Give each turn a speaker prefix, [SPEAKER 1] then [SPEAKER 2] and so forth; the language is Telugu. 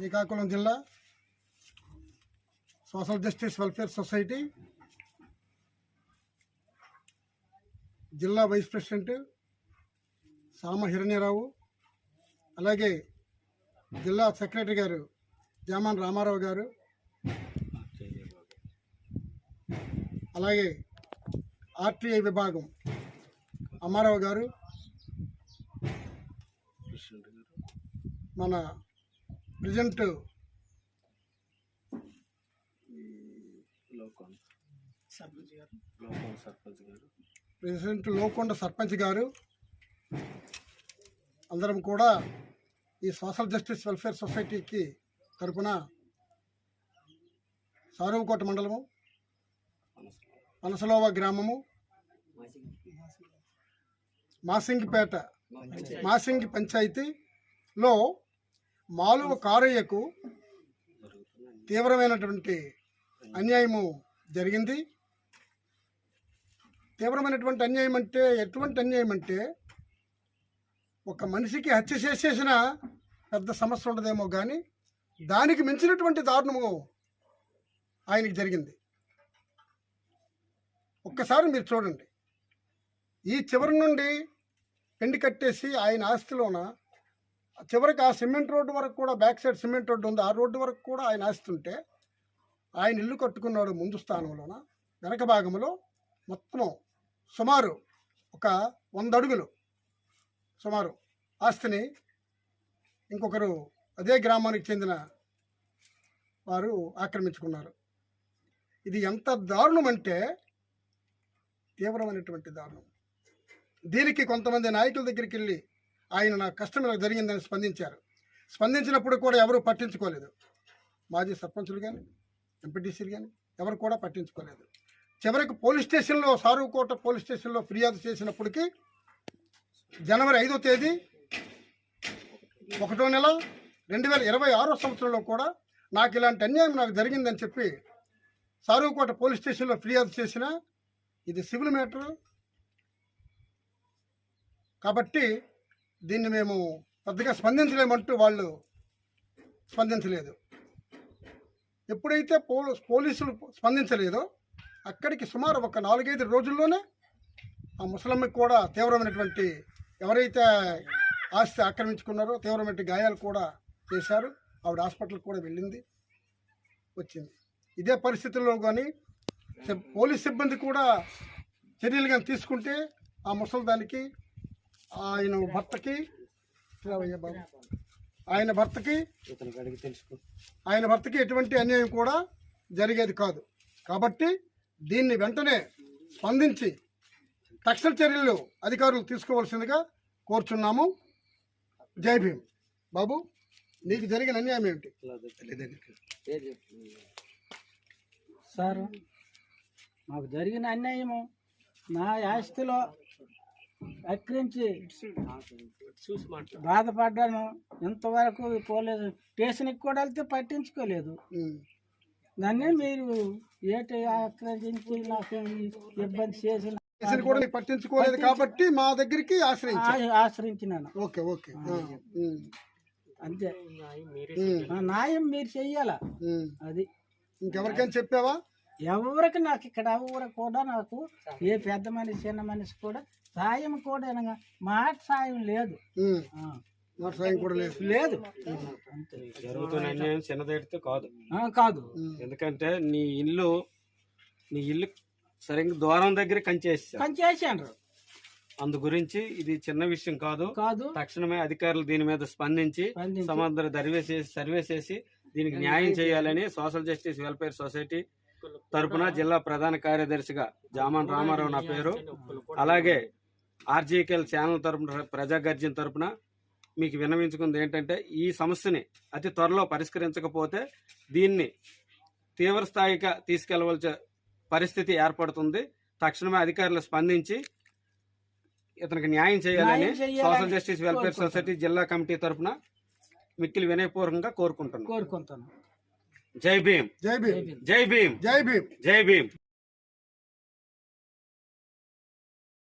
[SPEAKER 1] శ్రీకాకుళం జిల్లా సోషల్ జస్టిస్ వెల్ఫేర్ సొసైటీ జిల్లా వైస్ ప్రెసిడెంట్ సామ హిరణ్యరావు, అలాగే జిల్లా సెక్రటరీ గారు జామాన్ రామారావు గారు, అలాగే ఆర్టీఐ విభాగం అమ్మారావు గారు, మన ప్రెసిడెంట్ లోకొండ సర్పంచ్ గారు, అందరం కూడా ఈ సోషల్ జస్టిస్ వెల్ఫేర్ సొసైటీకి తరపున సారువుకోట మండలము, పనసలోవ గ్రామము, మాసింగి పంచాయతీలో మాలువ కారయ్యకు తీవ్రమైనటువంటి అన్యాయము జరిగింది. తీవ్రమైనటువంటి అన్యాయం అంటే ఎటువంటి అన్యాయం అంటే, ఒక మనిషికి హత్య చేసేసిన పెద్ద సమస్య ఉండదేమో కానీ దానికి మించినటువంటి దారుణము ఆయనకి జరిగింది. ఒక్కసారి మీరు చూడండి, ఈ చివరి నుండి పెండి కట్టేసి ఆయన ఆస్తిలోన చివరికి ఆ సిమెంట్ రోడ్డు వరకు కూడా, బ్యాక్ సైడ్ సిమెంట్ రోడ్డు ఉంది, ఆ రోడ్డు వరకు కూడా ఆయన ఆస్తి ఉంటే ఆయన ఇల్లు కట్టుకున్నాడు ముందు స్థానంలోన. వెనక భాగంలో మొత్తం సుమారు ఒక 100 అడుగులు సుమారు ఆస్తిని ఇంకొకరు అదే గ్రామానికి చెందిన వారు ఆక్రమించుకున్నారు. ఇది ఎంత దారుణం అంటే తీవ్రమైనటువంటి దారుణం. దీనికి కొంతమంది నాయకుల దగ్గరికి వెళ్ళి ఆయన నా కష్టం ఇలా జరిగిందని స్పందించినప్పుడు కూడా ఎవరు పట్టించుకోలేదు. మాజీ సర్పంచులు కానీ ఎంపీటీసీలు కానీ ఎవరు కూడా పట్టించుకోలేదు. చివరికి పోలీస్ స్టేషన్లో, సారువుకోట పోలీస్ స్టేషన్లో ఫిర్యాదు చేసినప్పటికీ జనవరి 5వ తేదీ 1వ నెల 2026 సంవత్సరంలో కూడా నాకు ఇలాంటి అన్యాయం నాకు జరిగిందని చెప్పి సారువుకోట పోలీస్ స్టేషన్లో ఫిర్యాదు చేసిన ఇది సివిల్ మ్యాటర్ కాబట్టి దీన్ని మేము పెద్దగా స్పందించలేమంటూ వాళ్ళు స్పందించలేదు. ఎప్పుడైతే పోలీసులు స్పందించలేదో అక్కడికి సుమారు ఒక 4-5 రోజుల్లోనే ఆ ముసలమ్మకి కూడా తీవ్రమైనటువంటి, ఎవరైతే ఆస్తి ఆక్రమించుకున్నారో తీవ్రమైన గాయాలు కూడా చేశారు. ఆవిడ హాస్పిటల్కి కూడా వచ్చింది. ఇదే పరిస్థితుల్లో కానీ పోలీస్ సిబ్బంది కూడా చర్యలు కానీ తీసుకుంటే ఆ ముసలిదానికి, ఆయన భర్తకి ఎటువంటి అన్యాయం కూడా జరిగేది కాదు. కాబట్టి దీన్ని వెంటనే స్పందించి తక్షణ చర్యలు అధికారులు తీసుకోవాల్సిందిగా కోరుచున్నాము. జై భీమ్. బాబు, నీకు జరిగిన అన్యాయం ఏమిటి?
[SPEAKER 2] సార్, మాకు జరిగిన అన్యాయము నా ఆస్తిలో అక్రించి బాధపడ్డాను. ఇంతవరకు పోలీసు స్టేషన్కి కూడా వెళ్తే పట్టించుకోలేదు. దాన్ని మీరు ఏటి ఆక్రమించి నాకు ఇబ్బంది చేసిన
[SPEAKER 1] కూడా పట్టించుకోలేదు కాబట్టి మా దగ్గరికి
[SPEAKER 2] ఆశ్రయించినాను.
[SPEAKER 1] ఓకే ఓకే,
[SPEAKER 2] అంతే. న్యాయం మీరు చెయ్యాలా. అది
[SPEAKER 1] ఇంకెవరికైనా చెప్పావా?
[SPEAKER 2] ఎవరికి నాకు ఇక్కడ ఎవరు కూడా, నాకు ఏ పెద్ద మనిషి చిన్న మనిషి కూడా సాయం కూడా మాట సాయం లేదు, లేదు.
[SPEAKER 3] జరుగుతున్న అన్యాయం చిన్నదైతే
[SPEAKER 2] కాదు.
[SPEAKER 3] ఎందుకంటే నీ ఇల్లు సరిగ్గా దూరం దగ్గర
[SPEAKER 2] కంచేసాను.
[SPEAKER 3] అందు గురించి ఇది చిన్న విషయం కాదు. తక్షణమే అధికారులు దీని మీద స్పందించి సమగ్ర సర్వే చేసి దీనికి న్యాయం చేయాలని సోషల్ జస్టిస్ వెల్ఫేర్ సొసైటీ తరపున జిల్లా ప్రధాన కార్యదర్శిగా జామాన్ రామారావు నా పేరు, అలాగే ఆర్జీకేఎల్ ఛానల్ తరపున ప్రజాగర్జన తరపున మీకు విన్నవించుకుంది ఏంటంటే, ఈ సమస్యని అతి త్వరలో పరిష్కరించకపోతే దీన్ని తీవ్ర స్థాయిగా తీసుకెళ్లవలసిన పరిస్థితి ఏర్పడుతుంది. తక్షణమే అధికారులు స్పందించి ఇతనికి న్యాయం చేయాలని సోషల్ జస్టిస్ వెల్ఫేర్ సొసైటీ జిల్లా కమిటీ తరపున మిక్కిలి వినయపూర్వకంగా కోరుకుంటున్నాను.
[SPEAKER 2] కోరుకుంటాను.
[SPEAKER 3] జై భీమ్.
[SPEAKER 1] జై భీమ్.
[SPEAKER 3] జై భీమ్.
[SPEAKER 1] జై భీమ్.
[SPEAKER 3] జై భీమ్.